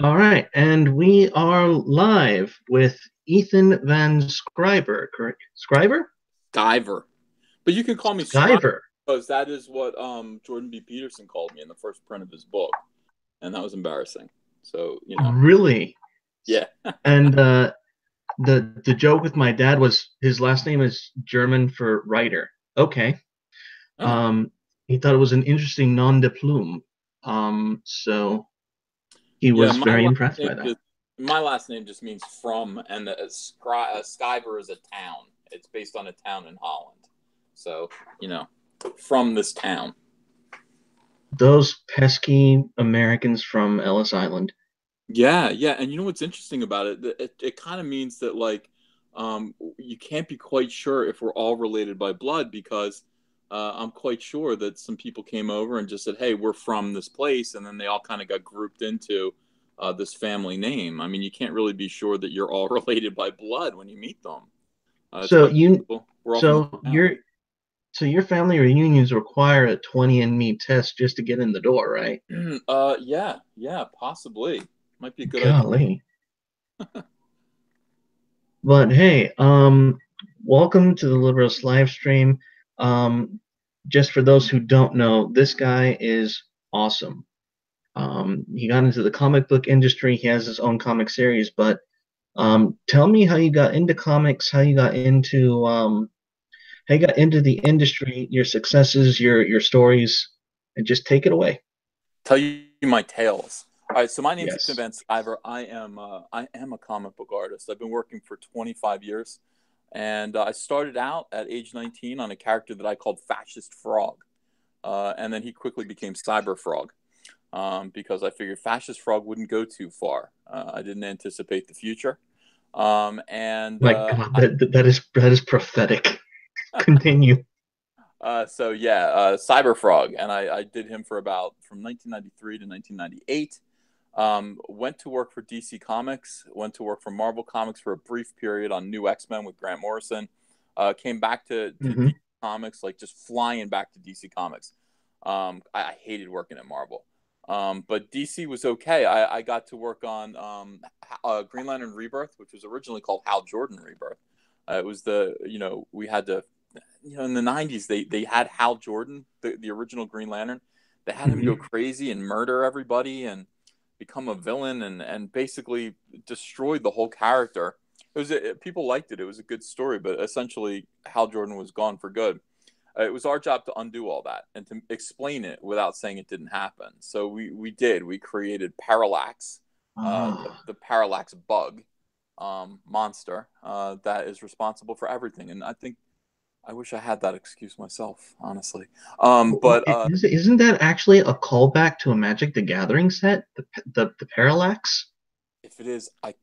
All right, and we are live with Ethan Van Sciver, correct? Scriber? Diver. But you can call me Scribe Sciver. because that is what Jordan B. Peterson called me in the first print of his book, and that was embarrassing. So Really? yeah. And the joke with my dad was his last name is German for writer. Okay. Oh, He thought it was an interesting nom de plume. So he yeah. was very impressed by that. My last name just means from, and Scriver is a town. It's based on a town in Holland. So from this town. Those pesky Americans from Ellis Island. Yeah, yeah, and you know what's interesting about it? It kind of means that you can't be quite sure if we're all related by blood because I'm quite sure that some people came over and just said, "Hey, we're from this place," and then they all kind of got grouped into this family name. I mean, you can't really be sure that you're all related by blood when you meet them. It's So quite you possible. We're all from the so town. your family reunions require a 20andMe test just to get in the door, right? Yeah, yeah, possibly. Might be a good idea. Golly. But hey, welcome to the Liberals live stream. Um, just for those who don't know, this guy is awesome. He got into the comic book industry. He has his own comic series, but tell me how you got into comics, how you got into the industry, your successes, your stories, and just take it away. Tell you my tales. All right, so my name's Ethan Yes. Van Sciver. I am a comic book artist. I've been working for 25 years, and I started out at age 19 on a character that I called Fascist Frog, and then he quickly became Cyber Frog because I figured Fascist Frog wouldn't go too far. I didn't anticipate the future, and My God, that is prophetic. Continue. So yeah, Cyber Frog, and I did him for about from 1993 to 1998. Went to work for DC Comics, went to work for Marvel Comics for a brief period on New X-Men with Grant Morrison. Came back to Hmm. DC Comics, like just flying back to DC Comics. I hated working at Marvel. But DC was okay. I got to work on Green Lantern Rebirth, which was originally called Hal Jordan Rebirth. It was we had to, in the 90s, they had Hal Jordan, the original Green Lantern. They had him go Hmm. crazy and murder everybody and become a villain and basically destroyed the whole character. People liked it. It was a good story, but essentially Hal Jordan was gone for good. It was our job to undo all that and to explain it without saying it didn't happen. So we did. We created Parallax, Ah. the Parallax bug monster that is responsible for everything. And I wish I had that excuse myself, honestly. But Isn't that actually a callback to a Magic the Gathering set? The Parallax? if it is, I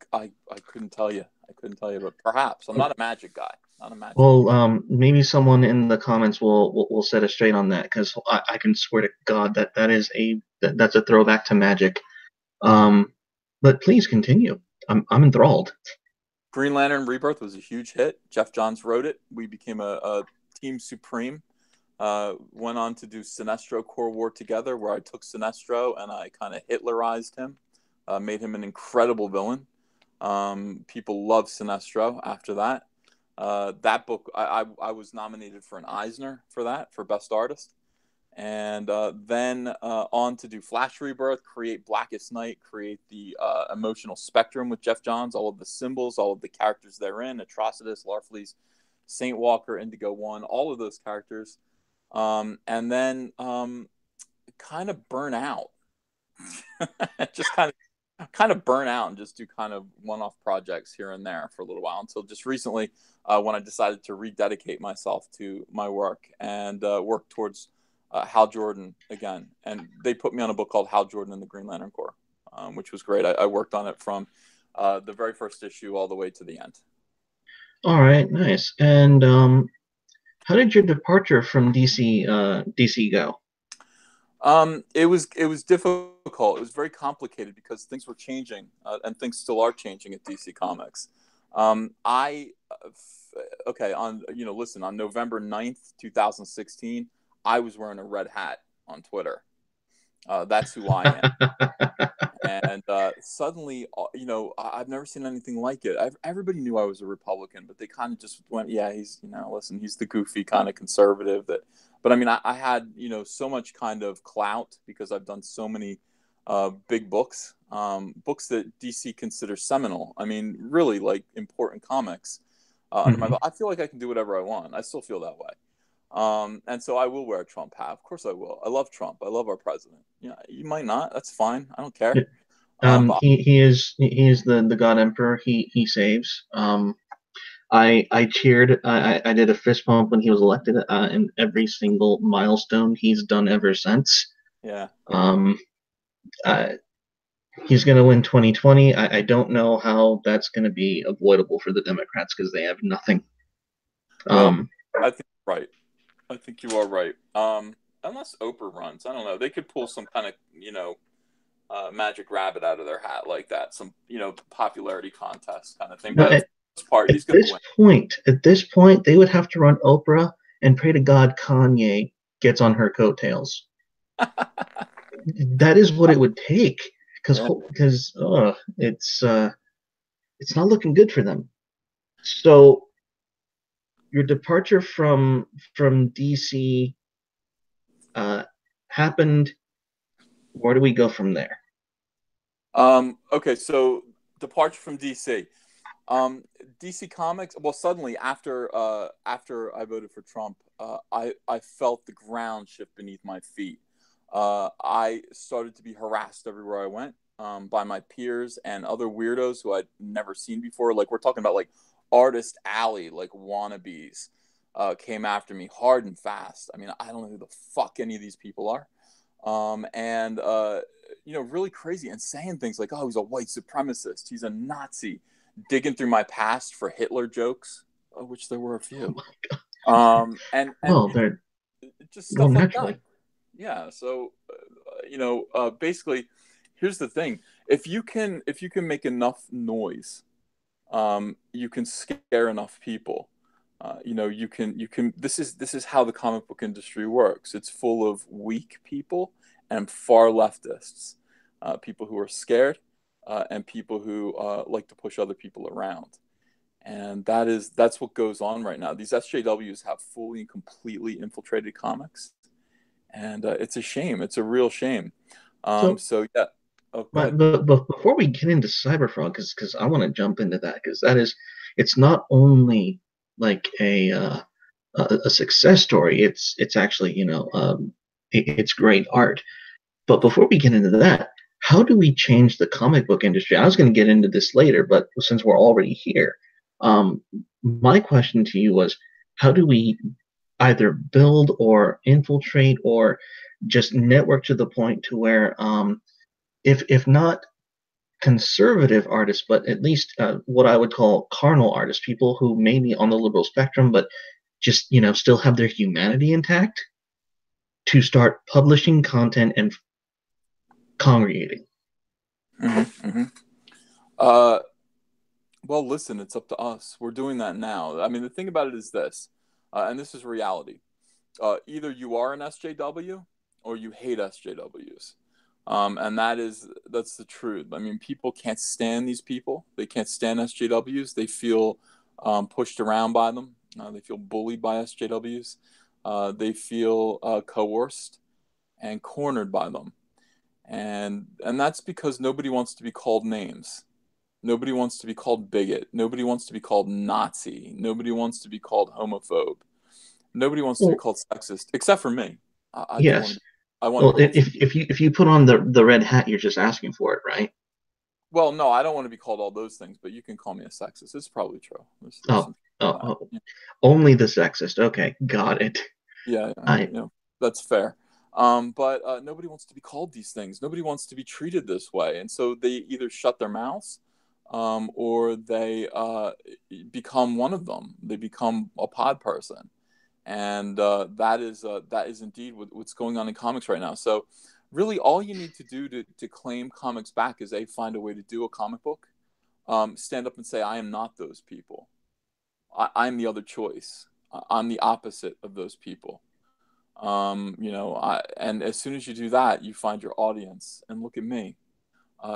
couldn't tell you. I couldn't tell you, but perhaps I'm not a magic guy. Not a magic guy. Well, maybe someone in the comments will set us straight on that because I can swear to God that's a throwback to Magic. Um, but please continue. I'm enthralled. Green Lantern Rebirth was a huge hit. Jeff Johns wrote it. We became a team supreme. Went on to do Sinestro Core War together, where I took Sinestro and I kind of Hitlerized him, made him an incredible villain. People love Sinestro after that. That book, I was nominated for an Eisner for that, for Best Artist. And then on to do Flash Rebirth, create Blackest Night, create the emotional spectrum with Jeff Johns, all of the symbols, all of the characters therein, Atrocitus, Larfleeze, Saint Walker, Indigo One, all of those characters. And then kind of burn out. Just kind of burn out and just do kind of one-off projects here and there for a little while until just recently when I decided to rededicate myself to my work and work towards Hal Jordan again. And they put me on a book called Hal Jordan and the Green Lantern Corps, which was great. I worked on it from the very first issue all the way to the end. All right, nice. And how did your departure from DC go? It was difficult. It was very complicated because things were changing, and things still are changing at DC Comics. I okay, listen, on November 9th, 2016, I was wearing a red hat on Twitter. That's who I am. And suddenly, I've never seen anything like it. Everybody knew I was a Republican, but they kind of just went, yeah, listen, he's the goofy kind of conservative that. But I mean, I had so much kind of clout because I've done so many big books, books that DC considers seminal. I mean, really like important comics under my Mhm. belt. I feel like I can do whatever I want. I still feel that way. And so I will wear a Trump hat. Of course I will. I love Trump. I love our president. Yeah, you might not. That's fine. I don't care. But He is the God Emperor. He saves. I cheered. I did a fist pump when he was elected, and every single milestone he's done ever since. yeah. Um, uh, he's going to win 2020. I don't know how that's going to be avoidable for the Democrats because they have nothing. Well, Um, I think you're right. I think you are right. Unless Oprah runs, I don't know. They could pull some kind of, magic rabbit out of their hat like that. Some, popularity contest kind of thing. no, But at, for the most part, at he's going to this win. point, they would have to run Oprah and pray to God Kanye gets on her coattails. That is what it would take because Yeah. it's not looking good for them. So your departure from DC happened. Where do we go from there? Okay, so departure from DC. DC Comics. Well, suddenly after I voted for Trump, I felt the ground shift beneath my feet. I started to be harassed everywhere I went by my peers and other weirdos who I'd never seen before. Like we're talking about like Artist Alley, like wannabes, came after me hard and fast. I mean, I don't know who the fuck any of these people are. And really crazy and saying things like, "Oh, he's a white supremacist. He's a Nazi." Digging through my past for Hitler jokes, of which there were a Oh few. my God. And Well, they're just well stuff like that. naturally. Yeah. So, basically, here's the thing: if you can make enough noise, you can scare enough people. You can. This is how the comic book industry works. It's full of weak people and far leftists, people who are scared, and people who like to push other people around. And that's what goes on right now. These SJWs have fully and completely infiltrated comics, and it's a shame. It's a real shame. So, So yeah. Oh, go ahead. but before we get into Cyberfrog, because I want to jump into that, because it's not only like a success story. It's actually it's great art. But before we get into that, how do we change the comic book industry? I was going to get into this later, but since we're already here, um, my question to you was, how do we either build or infiltrate or just network to the point to where, if not conservative artists, but at least what I would call carnal artists, people who may be on the liberal spectrum, but just still have their humanity intact, to start publishing content and congregating. Mm-hmm, mm-hmm. Uh, well, listen, it's up to us. We're doing that now. I mean, the thing about it is this, and this is reality. Either you are an SJW or you hate SJWs. And that's the truth. I mean, people can't stand these people. They can't stand SJWs. They feel pushed around by them. They feel bullied by SJWs. They feel coerced and cornered by them. And that's because nobody wants to be called names. Nobody wants to be called bigot. Nobody wants to be called Nazi. Nobody wants to be called homophobe. Nobody wants to be Well, called sexist, except for me. I do want to yes. be. I want to be Well, called. if you put on the red hat, you're just asking for it, right? Well, no, I don't want to be called all those things, but you can call me a sexist. It's probably true. There's Oh, some. oh, oh. Only the sexist. Okay, got it. Yeah, I that's fair. But nobody wants to be called these things. Nobody wants to be treated this way, and so they either shut their mouths, or they become one of them. They become a pod person, and that is indeed what's going on in comics right now. So, really, all you need to do to claim comics back is find a way to do a comic book, stand up and say, "I am not those people. I'm the other choice. I'm the opposite of those people." And as soon as you do that, you find your audience. And look at me.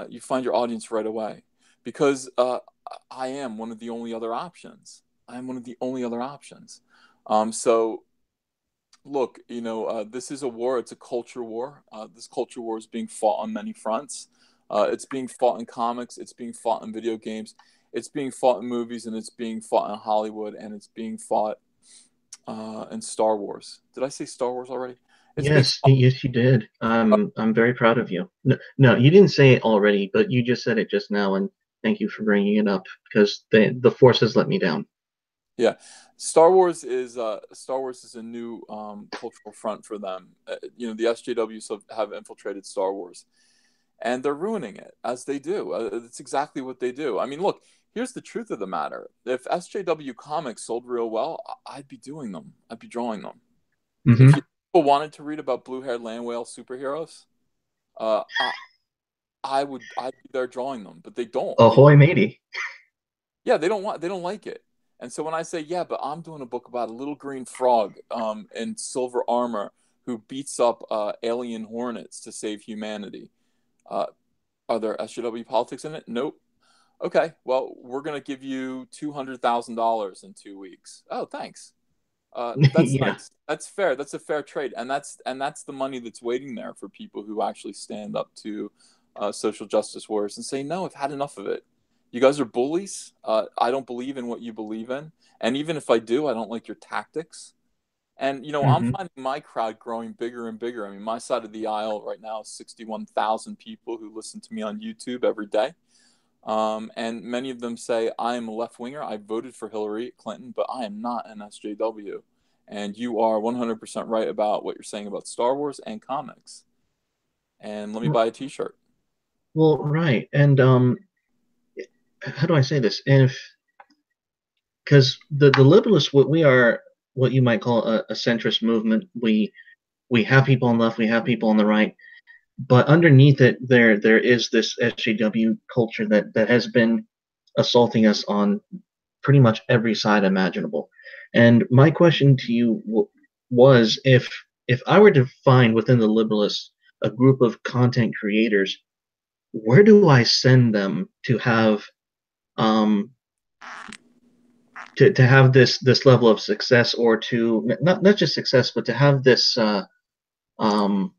You find your audience right away because I am one of the only other options. I am one of the only other options. So look, this is a war. It's a culture war. This culture war is being fought on many fronts. It's being fought in comics. It's being fought in video games. It's being fought in movies, and it's being fought in Hollywood, and it's being fought in Star Wars. Did I say Star Wars already? It's being Yes, fought. yes, you did. I'm very proud of you. No, no, you didn't say it already, but you just said it just now, and thank you for bringing it up because the force has let me down. Yeah, Star Wars is a new cultural front for them. The SJWs have infiltrated Star Wars, and they're ruining it as they do. It's exactly what they do. I mean, look, here's the truth of the matter: if SJW comics sold real well, I'd be doing them. I'd be drawing them. If Hmm. people wanted to read about blue-haired land whale superheroes, uh, I'd be there drawing them, but they don't. Ahoy, matey! Yeah, they don't like it. And so when I say, yeah, but I'm doing a book about a little green frog in silver armor who beats up alien hornets to save humanity, uh, are there SJW politics in it? Nope. Okay, well, we're gonna give you $200,000 in 2 weeks. Oh, thanks. That's Yeah. nice. That's fair. That's a fair trade, and that's the money that's waiting there for people who actually stand up to social justice warriors and say, no, I've had enough of it. You guys are bullies. I don't believe in what you believe in, and even if I do, I don't like your tactics. And I'm Hmm. finding my crowd growing bigger and bigger. I mean, my side of the aisle right now is 61,000 people who listen to me on YouTube every day. And many of them say, I am a left winger. I voted for Hillary Clinton, but I am not an SJW. And you are 100% right about what you're saying about Star Wars and comics. And let me buy a t shirt. Well, right. And how do I say this? If because the liberalists, what we are, what you might call a centrist movement. We have people on the left, we have people on the right, but underneath it, there is this SJW culture that has been assaulting us on pretty much every side imaginable. And my question to you was, if I were to find within the liberalists a group of content creators, where do I send them to have um, to have this level of success, or to not just success, but to have this um,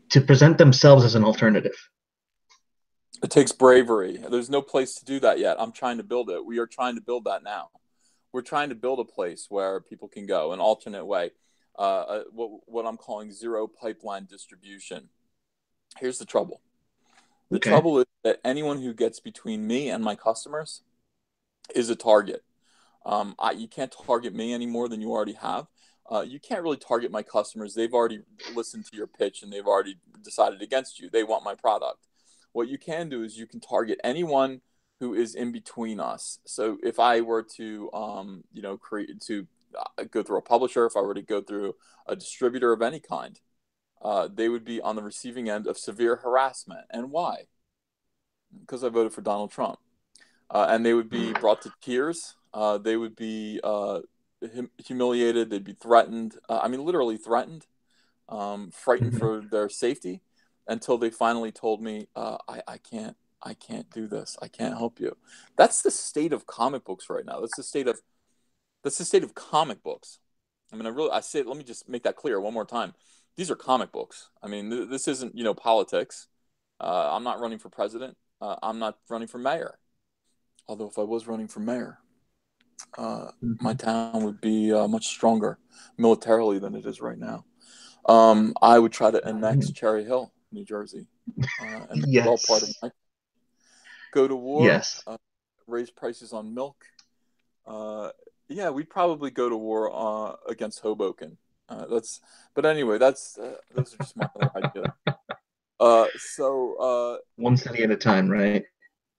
to present themselves as an alternative? It takes bravery. There's no place to do that yet. I'm trying to build it. We are trying to build that now. We're trying to build a place where people can go, an alternate way, what I'm calling zero pipeline distribution. Here's the trouble. The Okay. trouble is that anyone who gets between me and my customers is a target. You can't target me any more than you already have. You can't really target my customers. They've already listened to your pitch and they've already decided against you. They want my product. What you can do is you can target anyone who is in between us. So if I were to, create to go through a publisher, if I were to go through a distributor of any kind, they would be on the receiving end of severe harassment. And why? Because I voted for Donald Trump. And they would be brought to tears. They would be humiliated. They'd be threatened. I mean, literally threatened, frightened Mhm. for their safety, until they finally told me, I can't do this. I can't help you. That's the state of comic books right now. That's the state of comic books. I mean, I say, let me just make that clear one more time. These are comic books. I mean, this isn't politics. I'm not running for president. I'm not running for mayor. Although if I was running for mayor, my Mhm. town would be much stronger militarily than it is right now. I would try to annex Mhm. Cherry Hill, New Jersey, and make it all part of Yes. my. Go to war, Yes. raise prices on milk. Uh, yeah, we'd probably go to war against Hoboken. That's, but anyway, those are just my other ideas. One study at a time, right?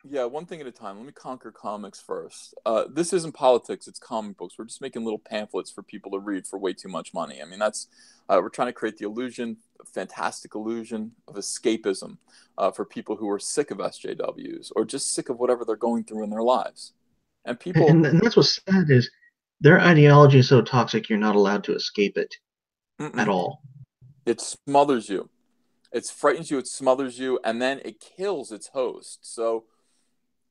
Yeah, one thing at a time. Let me conquer comics first. This isn't politics, it's comic books. We're just making little pamphlets for people to read for way too much money. I mean, we're trying to create the illusion, a fantastic illusion of escapism for people who are sick of SJWs or just sick of whatever they're going through in their lives. And people, And that's what's sad is their ideology is so toxic you're not allowed to escape it at mm-mm, all. it smothers you. It frightens you, it smothers you, and then it kills its host. So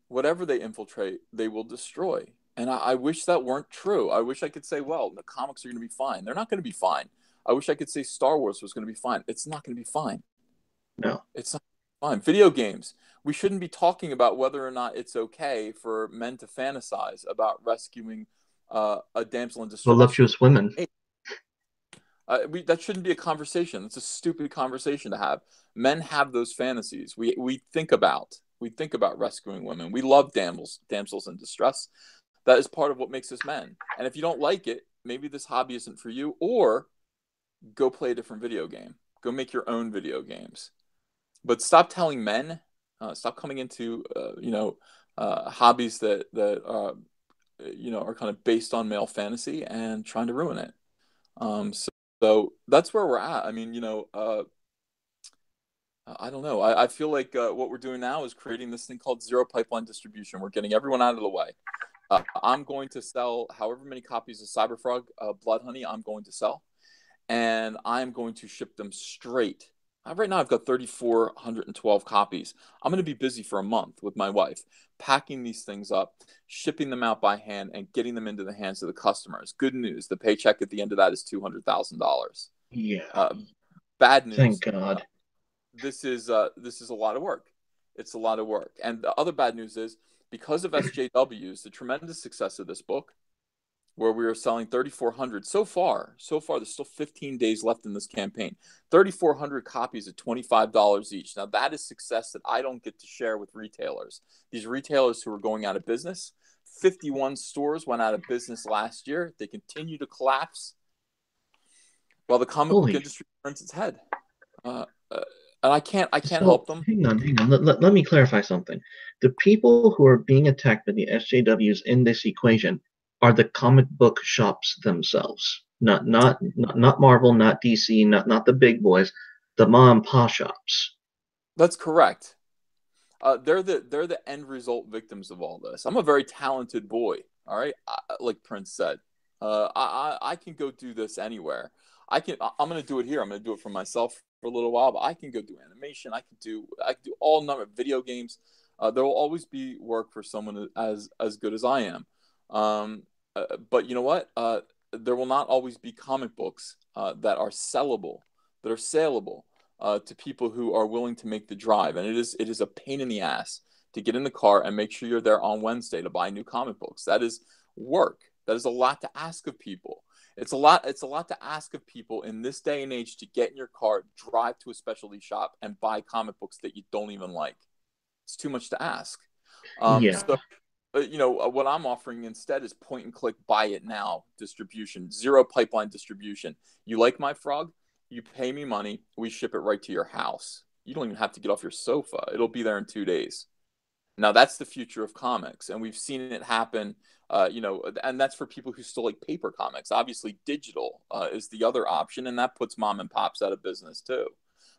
whatever they infiltrate, they will destroy. And I wish that weren't true. I wish I could say, well, the comics are going to be fine. They're not going to be fine. I wish I could say Star Wars was going to be fine. It's not going to be fine. No. It's not fine. Video games. We shouldn't be talking about whether or not it's okay for men to fantasize about rescuing a damsel in distress. Voluptuous women. That shouldn't be a conversation. It's a stupid conversation to have. Men have those fantasies. We think about rescuing women. We love damsels in distress. That is part of what makes us men. And if you don't like it, maybe this hobby isn't for you, or go play a different video game. Go make your own video games. But stop telling men. Stop coming into hobbies that are kind of based on male fantasy and trying to ruin it. So that's where we're at. I mean, I don't know. I feel like what we're doing now is creating this thing called zero pipeline distribution. We're getting everyone out of the way. I'm going to sell however many copies of Cyberfrog Blood Honey I'm going to sell, and I'm going to ship them straight. Right now, I've got 3,412 copies. I'm going to be busy for a month with my wife, packing these things up, shipping them out by hand, and getting them into the hands of the customers. Good news, the paycheck at the end of that is $200,000. Yeah. Bad news. Thank God. This is a lot of work. It's a lot of work. And the other bad news is, because of SJWs, the tremendous success of this book, where we are selling 3,400 so far. There's still 15 days left in this campaign. 3,400 copies at $25 each. Now, that is success that I don't get to share with retailers. These retailers who are going out of business, 51 stores went out of business last year. They continue to collapse while the comic book industry turns its head. And I can't help them. Hang on. Let me clarify something. The people who are being attacked by the SJWs in this equation are the comic book shops themselves. Not Marvel, not DC, not the big boys, the mom and pop shops. That's correct. They're the end result victims of all this. I'm a very talented boy. All right, like Prince said, I can go do this anywhere. I'm going to do it here. I'm going to do it for myself for a little while, but I can go do animation. I can do all number of video games. There will always be work for someone as good as I am. But you know what? There will not always be comic books that are sellable, that are saleable to people who are willing to make the drive. And it is a pain in the ass to get in the car and make sure you're there on Wednesday to buy new comic books. That is work. That is a lot to ask of people. It's a lot to ask of people in this day and age to get in your car, drive to a specialty shop, and buy comic books that you don't even like. It's too much to ask. So, what I'm offering instead is point and click, buy it now distribution, zero pipeline distribution. You like my frog? You pay me money. We ship it right to your house. You don't even have to get off your sofa. It'll be there in 2 days. Now, that's the future of comics, and we've seen it happen, and that's for people who still like paper comics. Obviously, digital is the other option, and that puts mom and pops out of business too.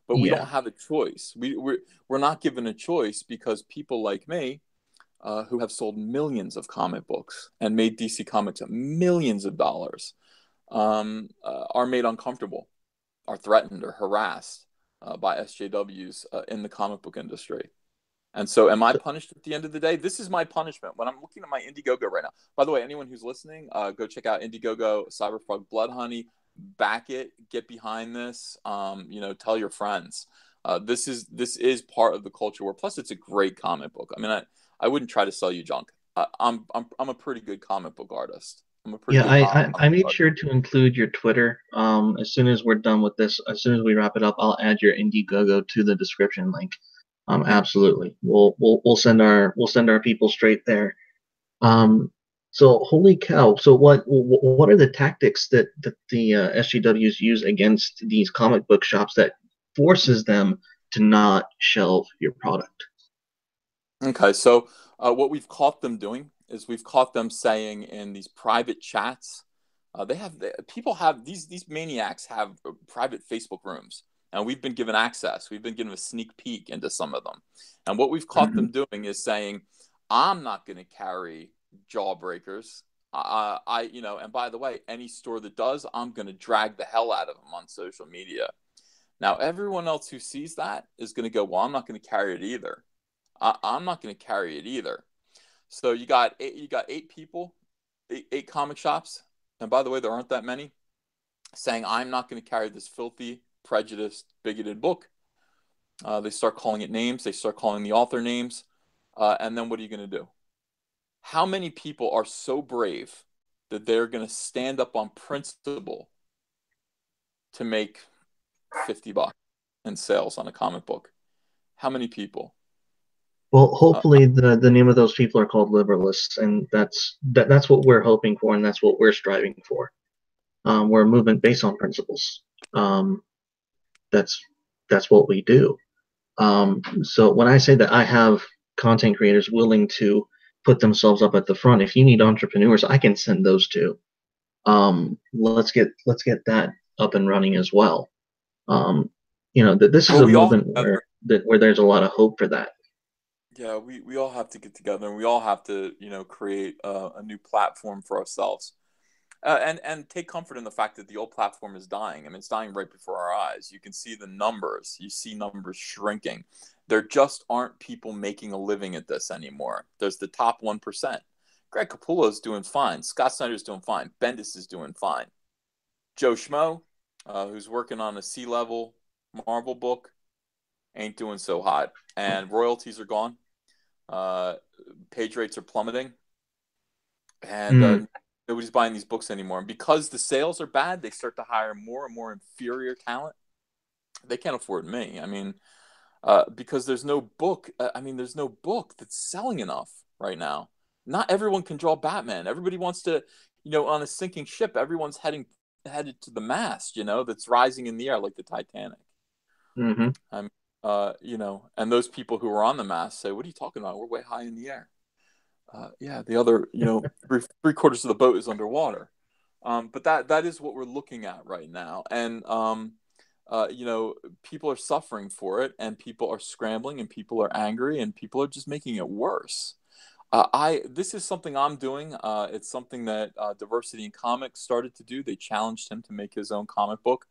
But we don't have a choice. We're not given a choice because people like me, who have sold millions of comic books and made DC Comics millions of dollars, are made uncomfortable, are threatened or harassed by SJWs in the comic book industry. And so am I punished at the end of the day? This is my punishment. When I'm looking at my Indiegogo right now, by the way, anyone who's listening, go check out Indiegogo, Cyberfrog Blood Honey, back it, get behind this, tell your friends. This is part of the culture war. Plus, it's a great comic book. I mean, I wouldn't try to sell you junk. I'm a pretty good comic book artist. I made sure to include your Twitter. As soon as we're done with this, as soon as we wrap it up, I'll add your Indiegogo to the description link. Absolutely. We'll send our people straight there. So holy cow. So what are the tactics that the SJWs use against these comic book shops that forces them to not shelve your product? Okay, so what we've caught them doing is we've caught them saying in these private chats, these maniacs have private Facebook rooms, and we've been given access. We've been given a sneak peek into some of them, and what we've caught them doing is saying, "I'm not going to carry jawbreakers. And by the way, any store that does, I'm going to drag the hell out of them on social media." Now, everyone else who sees that is going to go, well, I'm not going to carry it either. I'm not going to carry it either. So you got eight people, eight comic shops, and by the way, there aren't that many, saying I'm not going to carry this filthy, prejudiced, bigoted book. They start calling it names. They start calling the author names. And then what are you going to do? How many people are so brave that they're going to stand up on principle to make $50 in sales on a comic book? How many people? Well, Uh, hopefully the name of those people are called liberalists, and that's what we're hoping for, and that's what we're striving for. We're a movement based on principles. Um, that's that's what we do. So when I say that I have content creators willing to put themselves up at the front, if you need entrepreneurs, I can send those to. Let's get that up and running as well. This is well, a we all movement where there's a lot of hope for that. yeah, we all have to get together and we all have to, create a new platform for ourselves. And take comfort in the fact that the old platform is dying. I mean, it's dying right before our eyes. You can see the numbers. You see numbers shrinking. There just aren't people making a living at this anymore. There's the top 1%. Greg Capullo's doing fine. Scott Snyder's doing fine. Bendis is doing fine. Joe Schmo, who's working on a C-level Marvel book, ain't doing so hot. And royalties are gone. Page rates are plummeting. And nobody's buying these books anymore. And because the sales are bad, they start to hire more and more inferior talent. They can't afford me. I mean, because there's no book. There's no book that's selling enough right now. Not everyone can draw Batman. Everybody wants to, on a sinking ship, everyone's headed to the mast, that's rising in the air like the Titanic. Mm-hmm. And those people who are on the mast say, "What are you talking about? We're way high in the air." Yeah, the other, three quarters of the boat is underwater. But that is what we're looking at right now. And, people are suffering for it and people are scrambling and people are angry and people are just making it worse. This is something I'm doing. It's something that Diversity in Comics started to do. They challenged him to make his own comic book.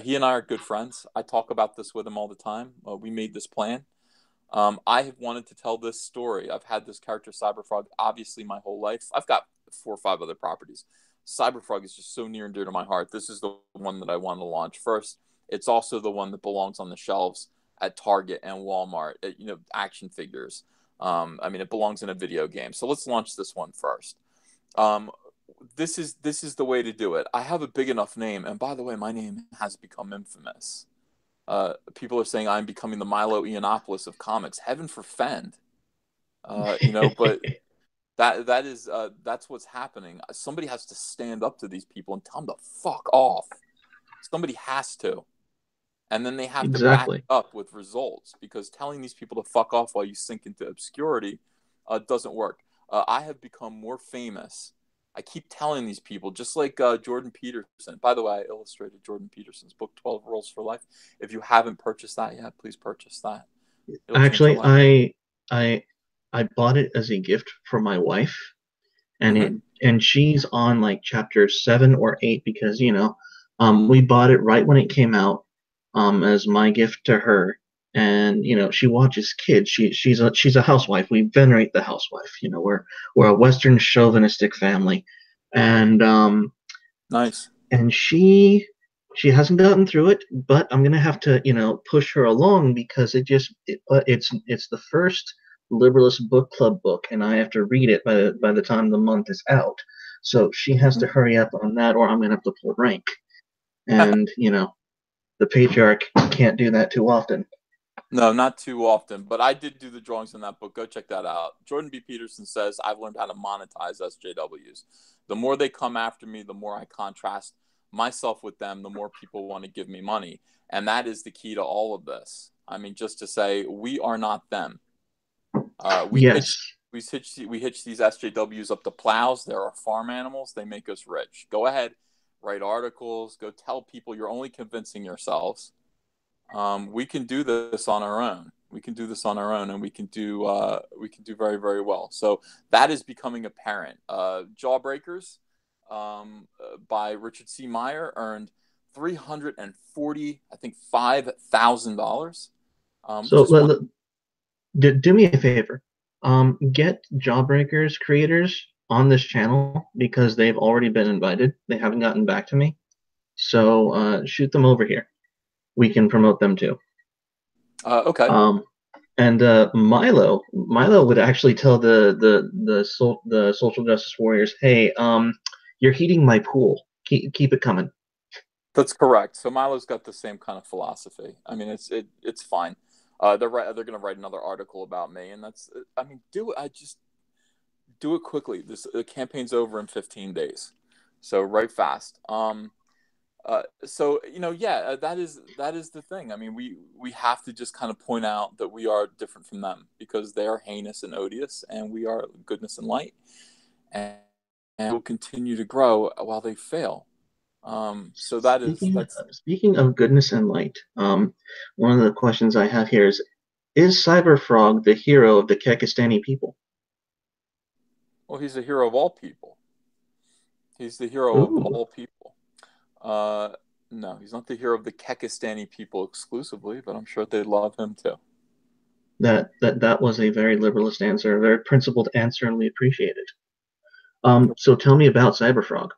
He and I are good friends. I talk about this with him all the time. We made this plan. I have wanted to tell this story. I've had this character Cyberfrog obviously my whole life. I've got 4 or 5 other properties. Cyberfrog is just so near and dear to my heart. This is the one that I want to launch first. It's also the one that belongs on the shelves at Target and Walmart. Action figures. It belongs in a video game. So let's launch this one first. This is the way to do it. I have a big enough name, and by the way, my name has become infamous. People are saying I'm becoming the Milo Yiannopoulos of comics. Heaven forfend. But that's what's happening. Somebody has to stand up to these people and tell them to fuck off. Somebody has to. And then they have to back Exactly. up with results, because telling these people to fuck off while you sink into obscurity doesn't work. I have become more famous. I keep telling these people, just like Jordan Peterson. By the way, I illustrated Jordan Peterson's book, 12 Rules for Life. If you haven't purchased that yet, please purchase that. It'll change your Actually, life. I bought it as a gift for my wife, and Mm-hmm. and she's on like chapter 7 or 8 because we bought it right when it came out, as my gift to her. And she watches kids. She's a housewife. We venerate the housewife. We're a Western chauvinistic family, and Nice. and she hasn't gotten through it, but I'm gonna have to push her along because it's the first Liberalist book club book, and I have to read it by the time the month is out. So she has to hurry up on that, or I'm gonna have to pull rank. And the patriarch can't do that too often. No, not too often, but I did do the drawings in that book. Go check that out. Jordan B. Peterson says, I've learned how to monetize SJWs. The more they come after me, the more I contrast myself with them, the more people want to give me money. And that is the key to all of this. I mean, just to say, we are not them. Yes, We hitch these SJWs up to plows. There are farm animals. They make us rich. Go ahead, write articles. Go tell people you're only convincing yourselves. We can do this on our own. We can do this on our own, and we can do very, very well. So that is becoming apparent. Jawbreakers by Richard C. Meyer earned $340, I think $5,000. Which So is one. do me a favor. Get Jawbreakers creators on this channel because they've already been invited. They haven't gotten back to me. So shoot them over here. We can promote them too. Okay. And Milo would actually tell the social justice warriors, "Hey, you're heating my pool. Keep it coming." That's correct. So Milo's got the same kind of philosophy. I mean, it's fine. They're going to write another article about me, and that's. I mean, just do it quickly. The campaign's over in 15 days, so write fast. So yeah, that is the thing. I mean, we have to just kind of point out that we are different from them because they are heinous and odious, and we are goodness and light, and will continue to grow while they fail. So Speaking of goodness and light, one of the questions I have here is Cyberfrog the hero of the Kekistani people? well, he's a hero of all people. He's the hero of Ooh, all people. No, he's not the hero of the Kekistani people exclusively, but I'm sure they love him too. that was a very liberalist answer, a very principled answer, and we appreciate it. So tell me about Cyberfrog.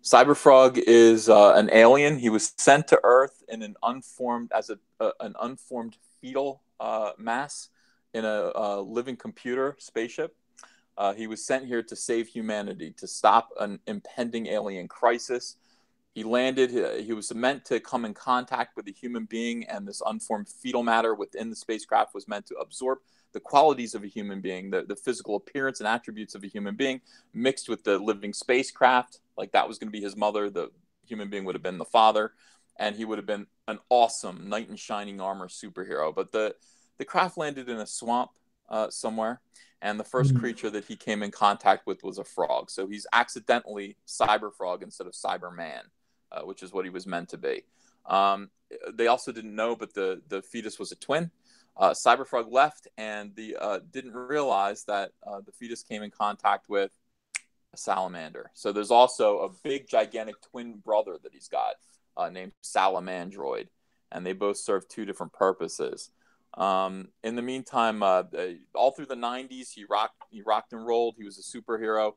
Cyberfrog is an alien. He was sent to Earth in an unformed fetal mass in a living computer spaceship. He was sent here to save humanity, to stop an impending alien crisis. He landed. He was meant to come in contact with a human being, and this unformed fetal matter within the spacecraft was meant to absorb the qualities of a human being, the physical appearance and attributes of a human being, mixed with the living spacecraft. Like that was going to be his mother. The human being would have been the father, and he would have been an awesome knight in shining armor superhero. But the craft landed in a swamp somewhere, and the first creature that he came in contact with was a frog. So he's accidentally Cyberfrog instead of Cyberman, which is what he was meant to be. They also didn't know, but the fetus was a twin. Cyberfrog left and didn't realize that the fetus came in contact with a salamander. So there's also a big, gigantic twin brother that he's got named Salamandroid, and they both serve two different purposes. In the meantime, all through the 90s, he rocked and rolled. He was a superhero.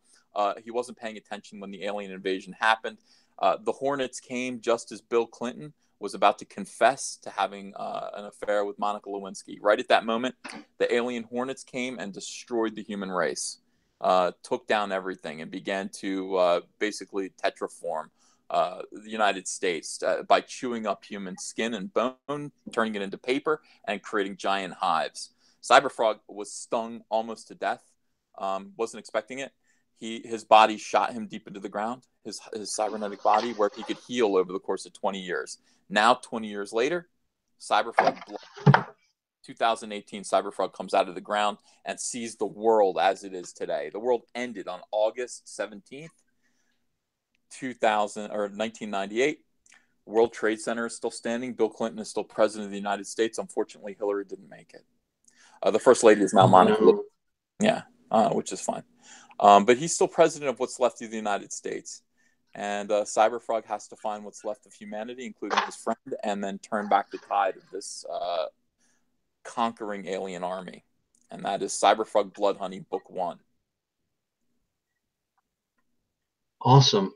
He wasn't paying attention when the alien invasion happened. The Hornets came just as Bill Clinton was about to confess to having an affair with Monica Lewinsky. Right at that moment, the alien Hornets came and destroyed the human race, took down everything, and began to basically tetraform the United States by chewing up human skin and bone, turning it into paper, and creating giant hives. Cyberfrog was stung almost to death, wasn't expecting it. His body shot him deep into the ground, his cybernetic body, where he could heal over the course of 20 years. Now, 20 years later, Cyberfrog, 2018, Cyberfrog comes out of the ground and sees the world as it is today. The world ended on August 17th, 1998. World Trade Center is still standing. Bill Clinton is still president of the United States. Unfortunately, Hillary didn't make it. The first lady is now Monica Lewinsky. Yeah, which is fine. But he's still president of what's left of the United States. And Cyberfrog has to find what's left of humanity, including his friend, and then turn back the tide of this conquering alien army. And that is Cyberfrog Blood Honey Book 1. Awesome.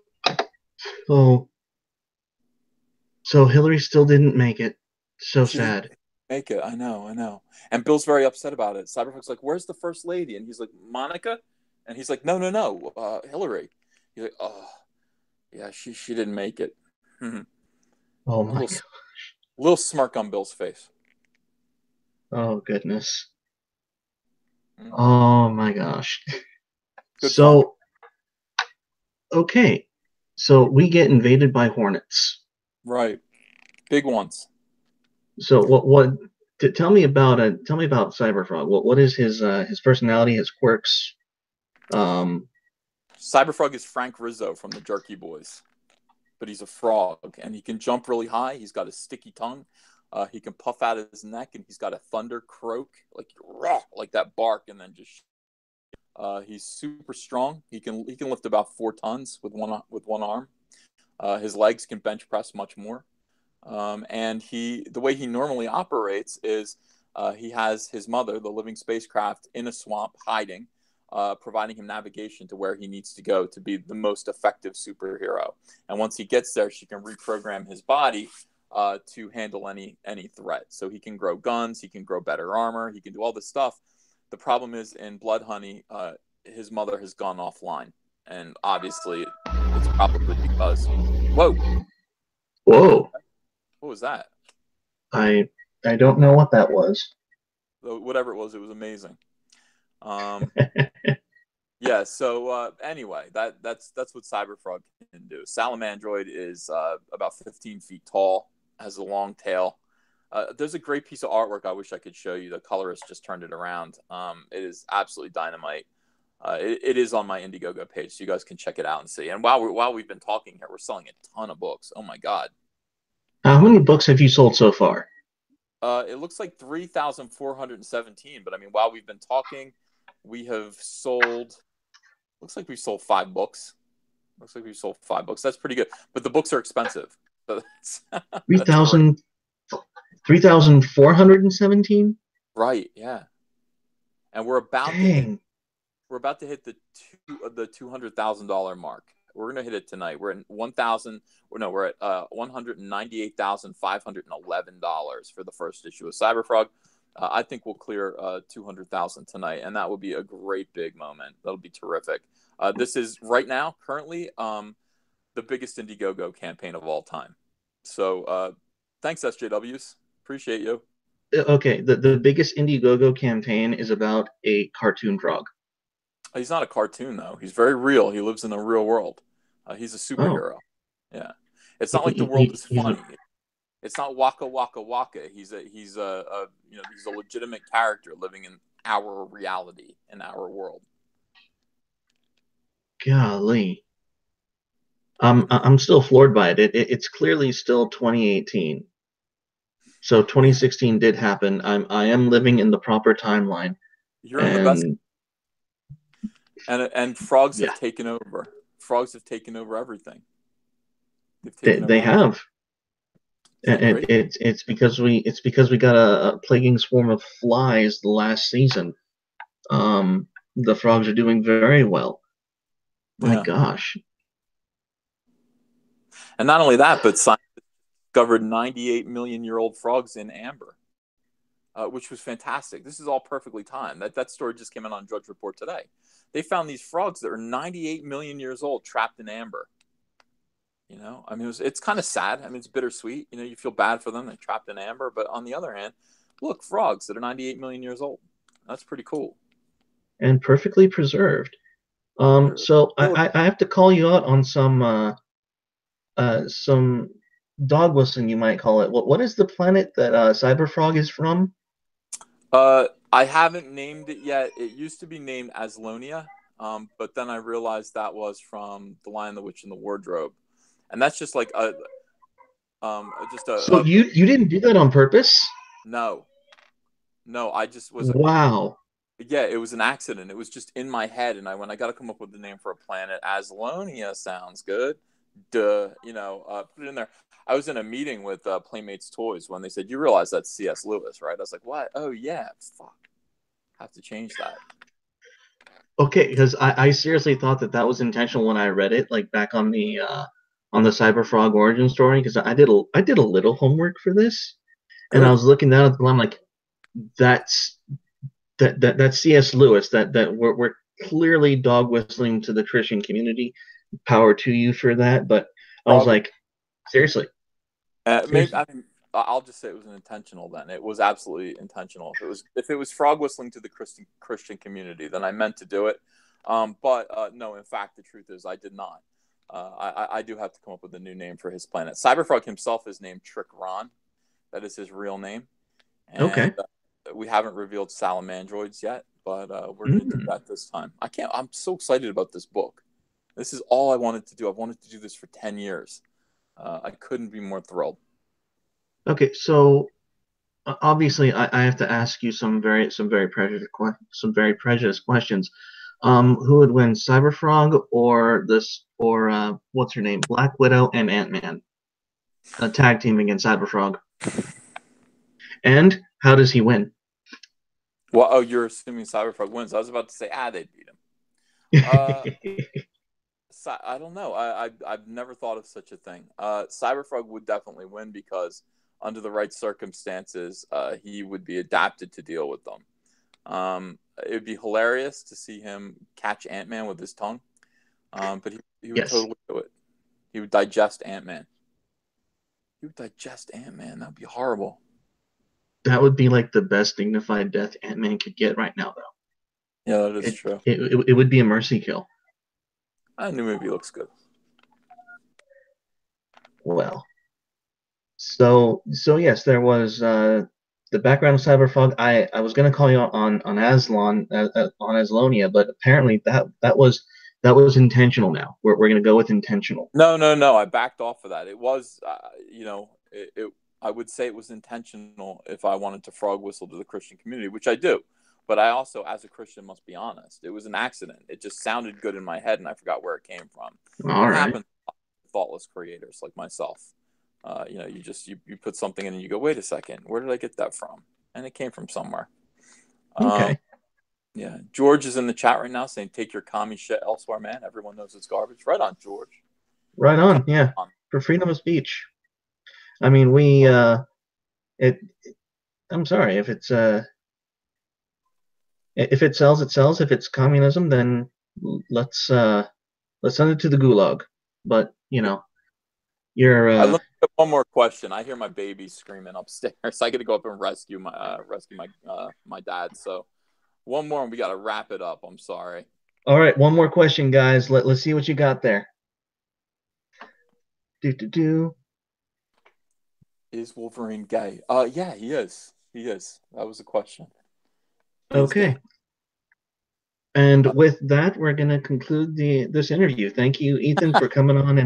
So Hillary still didn't make it. So she sad. Didn't make it. I know. And Bill's very upset about it. Cyberfrog's like, "Where's the first lady?" And he's like, "Monica?" And he's like, No, Hillary. He's like, "Oh, yeah, she didn't make it." Oh my gosh. Little smirk on Bill's face. Oh goodness. Mm-hmm. Oh my gosh. Good fun. Okay. So we get invaded by hornets. Right. Big ones. So tell me about Cyberfrog. What is his personality, his quirks? Cyberfrog is Frank Rizzo from the Jerky Boys, but he's a frog and he can jump really high. He's got a sticky tongue. He can puff out his neck, and he's got a thunder croak, like that bark, and then just. He's super strong. He can lift about 4 tons with one arm. His legs can bench press much more. And the way he normally operates is he has his mother, the living spacecraft, in a swamp hiding, providing him navigation to where he needs to go to be the most effective superhero. And once he gets there, she can reprogram his body to handle any threat. So he can grow guns, he can grow better armor, he can do all this stuff. The problem is in Blood Honey, his mother has gone offline, and obviously it's probably because. Whoa! Whoa! What was that? I don't know what that was. Whatever it was amazing. Yeah. So anyway, that's what Cyberfrog can do. Salamandroid is about 15 feet tall, has a long tail. There's a great piece of artwork I wish I could show you. The colorist just turned it around. It is absolutely dynamite. It is on my Indiegogo page, so you guys can check it out and see. And while we've been talking here, we're selling a ton of books. Oh my god! How many books have you sold so far? It looks like 3,417. But I mean, while we've been talking, we have sold. Looks like we've sold 5 books. That's pretty good. But the books are expensive. So that's 3,000, 3,417? Right. Yeah. And we're about Dang. to hit the $200,000 mark. We're gonna hit it tonight. We're at $198,511 for the first issue of Cyberfrog. I think we'll clear 200,000 tonight, and that would be a great big moment. That'll be terrific. This is right now, currently, the biggest Indiegogo campaign of all time. So thanks, SJWs. Appreciate you. Okay, the biggest Indiegogo campaign is about a cartoon frog. He's not a cartoon, though. He's very real. He lives in the real world. He's a superhero. Oh. Yeah. It's not like the world is funny. It's not Waka Waka Waka. He's a legitimate character living in our reality, in our world. Golly. I'm still floored by it. It's clearly still 2018. So 2016 did happen. I am living in the proper timeline. You're in the best. And frogs have taken over. Frogs have taken over everything. They have. And it's because we got a plaguing swarm of flies the last season. The frogs are doing very well. My gosh. And not only that, but scientists discovered 98-million-year-old frogs in amber, which was fantastic. This is all perfectly timed. That story just came out on Drudge Report today. They found these frogs that are 98 million years old trapped in amber. I mean, it's kind of sad. I mean, it's bittersweet. You feel bad for them. They're trapped in amber. But on the other hand, look, frogs that are 98 million years old. That's pretty cool. And perfectly preserved. So I have to call you out on some dog whistling, you might call it. What is the planet that Cyberfrog is from? I haven't named it yet. It used to be named Aslonia, but then I realized that was from The Lion, the Witch, and the Wardrobe, and that's just like So you didn't do that on purpose? No, I just was. Wow. Yeah, it was an accident. It was just in my head, and I got to come up with the name for a planet. Aslonia sounds good. Duh, put it in there. I was in a meeting with Playmates Toys when they said, "You realize that's C.S. Lewis, right?" I was like, "What? Oh yeah, fuck, have to change that." Okay, because I seriously thought that was intentional when I read it, like back on the Cyberfrog origin story, because I did a little homework for this, and I was looking down at the line, like, that's C.S. Lewis. That we're clearly dog whistling to the Christian community. Power to you for that, but I was like, seriously. Maybe I'll just say it was intentional. Then it was absolutely intentional. If it was frog whistling to the Christian community, then I meant to do it. But no, in fact, the truth is I did not. I do have to come up with a new name for his planet. Cyberfrog himself is named Trick Ron. That is his real name. And, okay. We haven't revealed salamandroids yet, but we're going to do that this time. I'm so excited about this book. This is all I wanted to do. I've wanted to do this for 10 years. I couldn't be more thrilled. Okay, so obviously I have to ask you some very prejudiced questions. Who would win, Cyberfrog or what's her name, Black Widow and Ant-Man, a tag team against Cyberfrog? And how does he win? Well, oh, you're assuming Cyberfrog wins. I was about to say, they'd beat him. I don't know. I've never thought of such a thing. Cyberfrog would definitely win because under the right circumstances, he would be adapted to deal with them. It would be hilarious to see him catch Ant-Man with his tongue, but he would Yes. totally do it. He would digest Ant-Man. That would be horrible. That would be like the best dignified death Ant-Man could get right now, though. Yeah, that is true. It would be a mercy kill. The new movie looks good. Well, so yes, there was the background of Cyberfrog. I was going to call you on Aslan on Aslonia, but apparently that was intentional. Now we're going to go with intentional. No. I backed off of that. It was, I would say it was intentional if I wanted to frog whistle to the Christian community, which I do. But I also, as a Christian, must be honest. It was an accident. It just sounded good in my head, and I forgot where it came from. All right. Happens to thoughtless creators like myself. You put something in and you go, wait a second, where did I get that from? And it came from somewhere. Okay. Yeah. George is in the chat right now saying, take your commie shit elsewhere, man. Everyone knows it's garbage. Right on, George. Right on. Yeah. For freedom of speech. I mean, I'm sorry if it's if it sells, it sells. If it's communism, then let's send it to the gulag. But you're. Let me get one more question. I hear my baby screaming upstairs. I got to go up and rescue my dad. So one more, and we got to wrap it up. I'm sorry. All right, one more question, guys. Let's see what you got there. Is Wolverine gay? Yeah, he is. He is. That was the question. Okay. And with that, we're going to conclude this interview. Thank you, Ethan, for coming on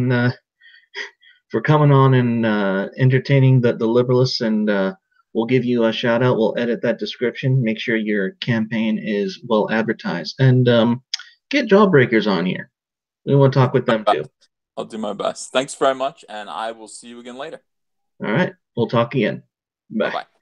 and entertaining the liberalists. And we'll give you a shout out. We'll edit that description. Make sure your campaign is well advertised, and get Jawbreakers on here. We want to talk with them too. I'll do my best. Thanks very much, and I will see you again later. All right. We'll talk again. Bye. Bye-bye.